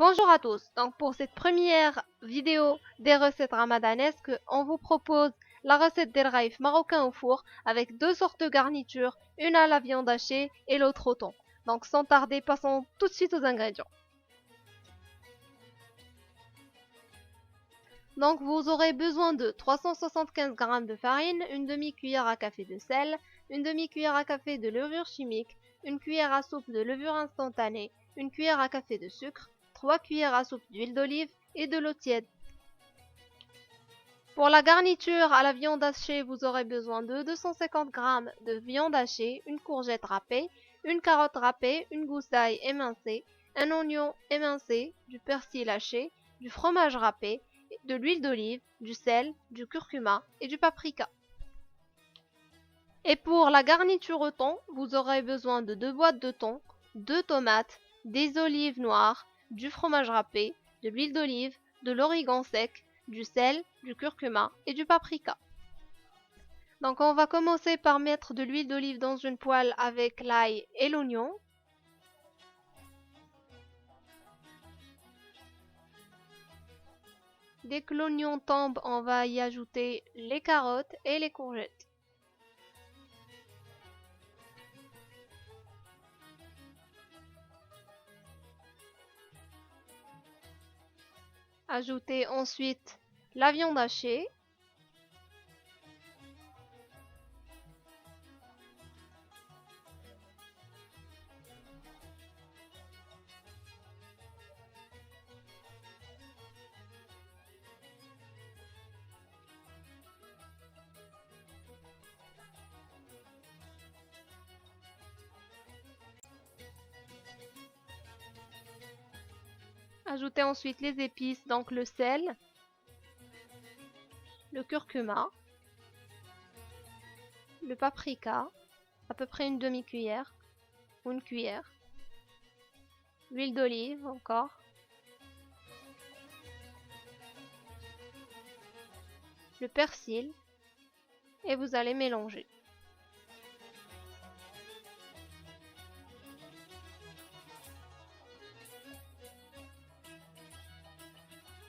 Bonjour à tous. Donc pour cette première vidéo des recettes ramadanesques, on vous propose la recette des raïfs marocains au four avec deux sortes de garnitures, une à la viande hachée et l'autre au thon. Donc sans tarder, passons tout de suite aux ingrédients. Donc vous aurez besoin de 375 g de farine, une demi-cuillère à café de sel, une demi-cuillère à café de levure chimique, une cuillère à soupe de levure instantanée, une cuillère à café de sucre, 3 cuillères à soupe d'huile d'olive et de l'eau tiède. Pour la garniture à la viande hachée, vous aurez besoin de 250 g de viande hachée, une courgette râpée, une carotte râpée, une gousse d'ail émincée, un oignon émincé, du persil haché, du fromage râpé, de l'huile d'olive, du sel, du curcuma et du paprika. Et pour la garniture au thon, vous aurez besoin de 2 boîtes de thon, 2 tomates, des olives noires, du fromage râpé, de l'huile d'olive, de l'origan sec, du sel, du curcuma et du paprika. Donc on va commencer par mettre de l'huile d'olive dans une poêle avec l'ail et l'oignon. Dès que l'oignon tombe, on va y ajouter les carottes et les courgettes. Ajoutez ensuite la viande hachée. Ajoutez ensuite les épices, donc le sel, le curcuma, le paprika, à peu près une demi-cuillère ou une cuillère, l'huile d'olive encore, le persil et vous allez mélanger.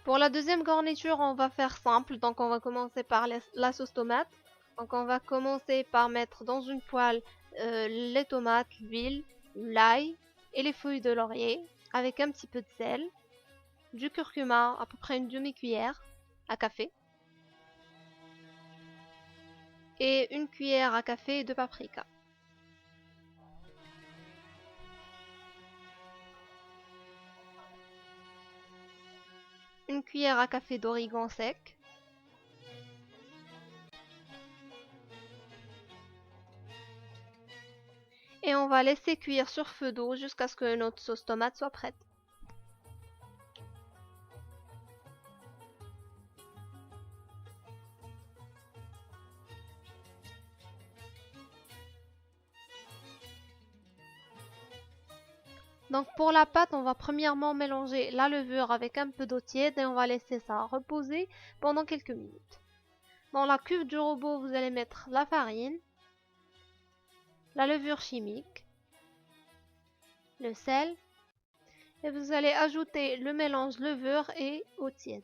Pour la deuxième garniture, on va faire simple, donc on va commencer par la sauce tomate. Donc on va commencer par mettre dans une poêle les tomates, l'huile, l'ail et les feuilles de laurier avec un petit peu de sel, du curcuma, à peu près une demi-cuillère à café et une cuillère à café de paprika. Une cuillère à café d'origan sec. Et on va laisser cuire sur feu d'eau jusqu'à ce que notre sauce tomate soit prête. Donc pour la pâte, on va premièrement mélanger la levure avec un peu d'eau tiède et on va laisser ça reposer pendant quelques minutes. Dans la cuve du robot, vous allez mettre la farine, la levure chimique, le sel et vous allez ajouter le mélange levure et eau tiède.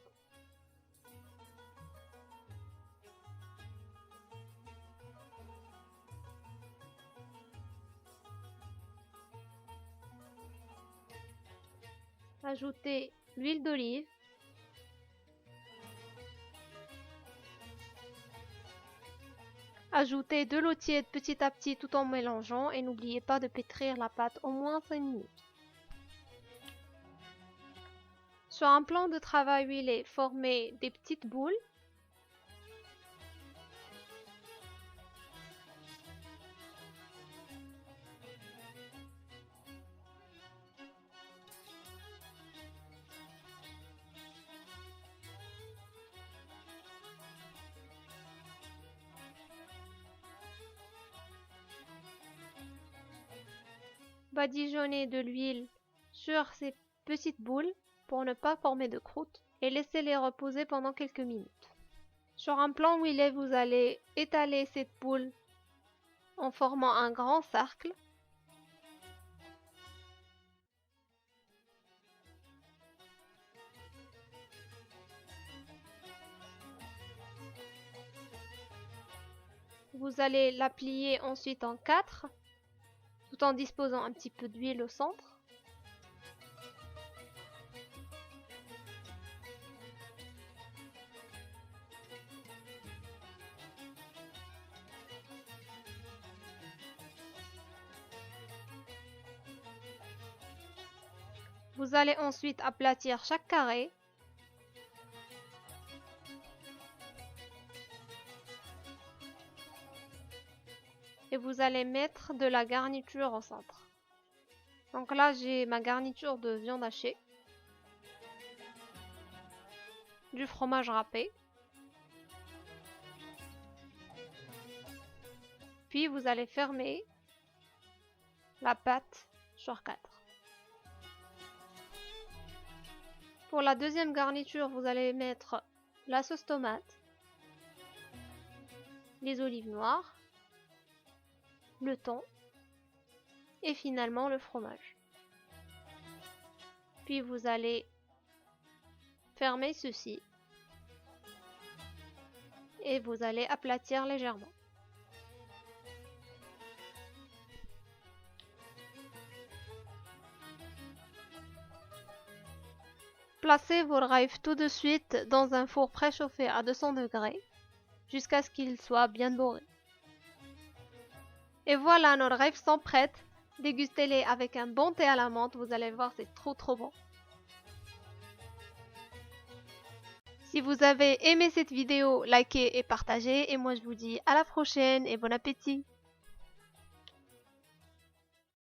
Ajoutez l'huile d'olive. Ajoutez de l'eau tiède petit à petit tout en mélangeant et n'oubliez pas de pétrir la pâte au moins 5 minutes. Sur un plan de travail huilé, formez des petites boules. Badigeonnez de l'huile sur ces petites boules pour ne pas former de croûte et laissez-les reposer pendant quelques minutes. Sur un plan huilé, vous allez étaler cette boule en formant un grand cercle. Vous allez la plier ensuite en 4, tout en disposant un petit peu d'huile au centre. Vous allez ensuite aplatir chaque carré. Et vous allez mettre de la garniture au centre. Donc là, j'ai ma garniture de viande hachée, du fromage râpé. Puis vous allez fermer la pâte sur 4. Pour la deuxième garniture, vous allez mettre la sauce tomate, les olives noires, le thon et finalement le fromage. Puis vous allez fermer ceci et vous allez aplatir légèrement. Placez vos raïfs tout de suite dans un four préchauffé à 200 degrés jusqu'à ce qu'ils soient bien dorés. Et voilà, nos raïfs sont prêts. Dégustez-les avec un bon thé à la menthe, vous allez voir, c'est trop bon. Si vous avez aimé cette vidéo, likez et partagez. Et moi je vous dis à la prochaine et bon appétit!